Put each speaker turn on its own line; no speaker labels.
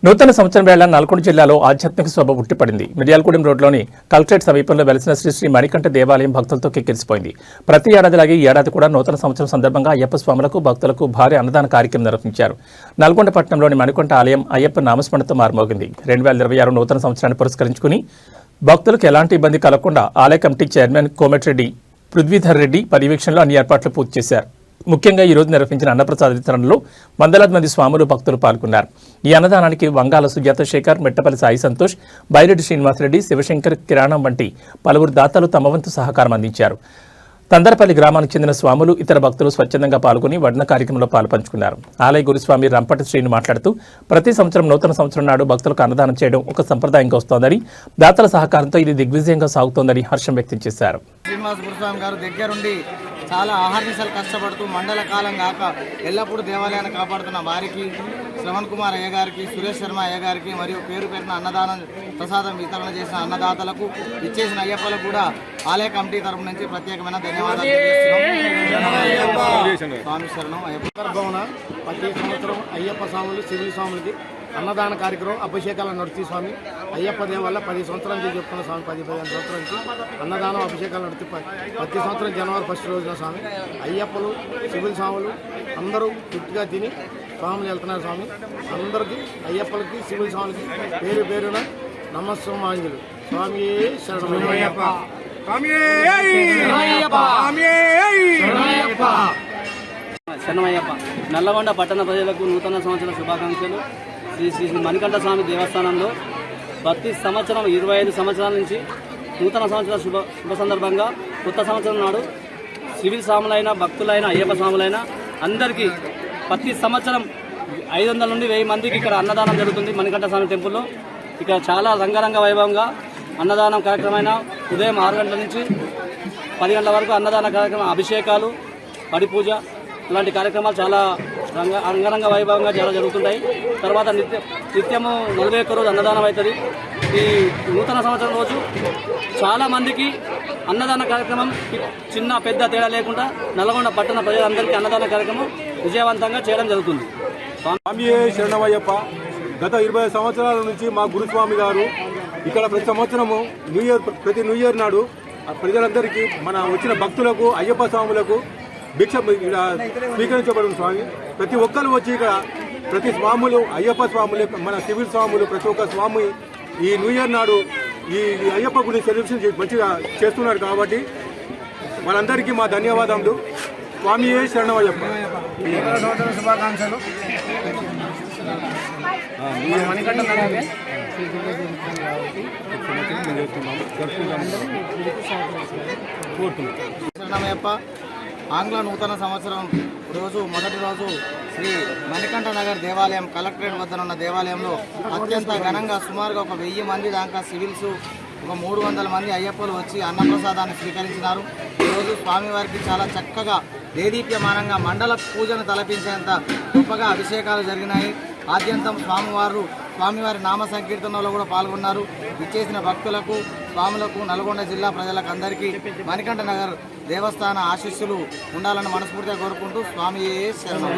నూతన సంవత్సరం వేళ నల్గొండ జిల్లాలో ఆధ్యాత్మిక శోభ ఉట్టిపడింది. మిర్యాలగూడెం రోడ్లోని కలెక్టరేట్ సమీపంలో వెలిసిన శ్రీ మణికంఠ దేవాలయం భక్తులతో కిక్కిరిసిపోయింది. ప్రతి ఏడాదిలాగే ఈ ఏడాది కూడా నూతన సంవత్సరం సందర్భంగా అయ్యప్ప స్వాములకు భక్తులకు భారీ అన్నదాన కార్యక్రమం నిర్వహించారు. నల్గొండ పట్టణంలోని మణికంఠ ఆలయం అయ్యప్ప నామస్మరణతో మారుమోగింది. 2026 నూతన సంవత్సరాన్ని పురస్కరించుకుని భక్తులకు ఎలాంటి ఇబ్బంది కలగకుండా ఆలయ కమిటీ చైర్మన్ కోమటిరెడ్డి పృథ్వీధర్ రెడ్డి పర్యవేక్షణలో అన్ని ఏర్పాట్లు పూర్తి చేశారు. ముఖ్యంగా ఈ రోజు నిర్వహించిన అన్నప్రసాద వితరణలో వందలాది మంది స్వాములు భక్తులు పాల్గొన్నారు. ఈ అన్నదానానికి వంగాల సుజాత శేఖర్, మెట్టపల్లి సాయి సంతోష్, బైరెడ్డి శ్రీనివాసరెడ్డి, శివశంకర్, కిరాణం వంటి పలువురు దాతలు తమ వంతు సహకారం అందించారు. తందరపల్లి గ్రామానికి చెందిన స్వాములు, ఇతర భక్తులు స్వచ్ఛందంగా పాల్గొని వడ్న కార్యక్రమంలో పాలుపంచుకున్నారు. ఆలయ గురుస్వామి రంపటి శ్రీను మాట్లాడుతూ ప్రతి సంవత్సరం నూతన సంవత్సరం నాడు భక్తులకు అన్నదానం చేయడం ఒక సంప్రదాయంగా వస్తోందని, దాతల సహకారంతో ఇది దిగ్విజయంగా సాగుతోందని హర్షం వ్యక్తం చేశారు.
శ్రీనివాస గురుస్వామి గారు దగ్గరుండి చాలా ఆహార్నిశలు కష్టపడుతూ మండల కాలం కాక ఎల్లప్పుడూ దేవాలయాన్ని కాపాడుతున్న వారికి, శ్రవణ్ కుమార్ అయ్య గారికి, సురేష్ శర్మ అయ్య గారికి మరియు పేరు పేరున అన్నదానం ప్రసాదం వితరణ చేసిన అన్నదాతలకు, ఇచ్చేసిన అయ్యప్పలకు కూడా ఆలయ కమిటీ తరపు నుంచి ప్రత్యేకమైన ధన్యవాదాలు తెలియజేస్తున్నాం. స్వామి శరణం.
సందర్భంగా ప్రతి సంవత్సరం అయ్యప్ప స్వాములు, సివిల్ స్వాములకి అన్నదాన కార్యక్రమం అభిషేకాలు నడుస్తూ స్వామి అయ్యప్ప దేవ వల్ల 10 సంవత్సరాల నుంచి చెప్తున్న స్వామి 10-15 సంవత్సరాల నుంచి అన్నదానం అభిషేకాలు నడుతూ ప్రతి సంవత్సరం జనవరి 1 రోజున స్వామి అయ్యప్పలు, సివిల్ స్వాములు అందరూ తృప్తిగా తిని స్వాములు వెళ్తున్నారు. స్వామి అందరికీ అయ్యప్పలకి, సివిల్ స్వాములకి పేరు పేరున నమస్సుమాంజలు. స్వామి శరణమయ్యప్ప.
శరణమయ్యప్ప. నల్లగొండ పట్టణ ప్రజలకు నూతన సంవత్సర శుభాకాంక్షలు. శ్రీ శ్రీ మణికంఠ స్వామి దేవస్థానంలో ప్రతి సంవత్సరం 25 సంవత్సరాల నుంచి నూతన సంవత్సర శుభ సందర్భంగా కొత్త సంవత్సరం నాడు సివిల్ స్వాములైన, భక్తులైన, అయ్యప్ప స్వాములైన అందరికీ ప్రతి సంవత్సరం 500 నుండి 1000 మందికి ఇక్కడ అన్నదానం జరుగుతుంది. మణికంఠ స్వామి టెంపుల్లో ఇక్కడ చాలా రంగరంగ వైభవంగా అన్నదానం కార్యక్రమమైన ఉదయం 6 గంటల నుంచి 10 గంటల వరకు అన్నదాన కార్యక్రమం, అభిషేకాలు, పడి పూజ ఇలాంటి కార్యక్రమాలు చాలా అంగరంగ వైభవంగా చాలా జరుగుతుంటాయి. తర్వాత నిత్యము 41 రోజు అన్నదానం అవుతుంది. ఈ నూతన సంవత్సరం రోజు చాలామందికి అన్నదాన కార్యక్రమం చిన్న పెద్ద తేడా లేకుండా నల్గొండ పట్టణ ప్రజలందరికీ అన్నదాన కార్యక్రమం విజయవంతంగా చేయడం జరుగుతుంది.
స్వామి శరణమయ్యప్ప. గత 20 సంవత్సరాల నుంచి మా గురుస్వామి గారు ఇక్కడ ప్రతి సంవత్సరము ప్రతి న్యూ ఇయర్ నాడు ప్రజలందరికీ మన వచ్చిన భక్తులకు, అయ్యప్ప స్వాములకు భిక్ష స్వీకరించబడుతుంది. స్వామి ప్రతి ఒక్కరు వచ్చి ఇక్కడ ప్రతి స్వాములు, అయ్యప్ప స్వాములు, మన సివిల్ స్వాములు, ప్రతి ఒక్క స్వామి ఈ న్యూ ఇయర్ నాడు ఈ అయ్యప్ప గుడి సెలబ్రేషన్ మంచిగా చేస్తున్నారు. కాబట్టి వాళ్ళందరికీ మా ధన్యవాదములు. స్వామి శరణమయ్యప్ప.
శుభాకాంక్షలు.
శరణమయ్యప్ప. ఆంగ్ల నూతన సంవత్సరం రోజు మొదటి రోజు శ్రీ మణికంఠ నగర్ దేవాలయం కలెక్టరేట్ వద్ద ఉన్న దేవాలయంలో అత్యంత ఘనంగా సుమారుగా ఒక 1000 మంది దాకా సివిల్స్, ఒక 300 మంది అయ్యప్పలు వచ్చి అన్నప్రసాదాన్ని స్వీకరించినారు. ఈరోజు స్వామివారికి చాలా చక్కగా దేదీప్యమానంగా మండల పూజను తలపించేంత గొప్పగా అభిషేకాలు జరిగినాయి. ఆద్యంతం స్వామివారి నామ సంకీర్తనలో కూడా పాల్గొన్నారు. ఇచ్చేసిన భక్తులకు, స్వాములకు, నల్గొండ జిల్లా ప్రజలకు అందరికీ మణికంఠ నగర్ దేవస్థాన ఆశీస్సులు ఉండాలని మనస్ఫూర్తిగా కోరుకుంటూ స్వామి శరణం.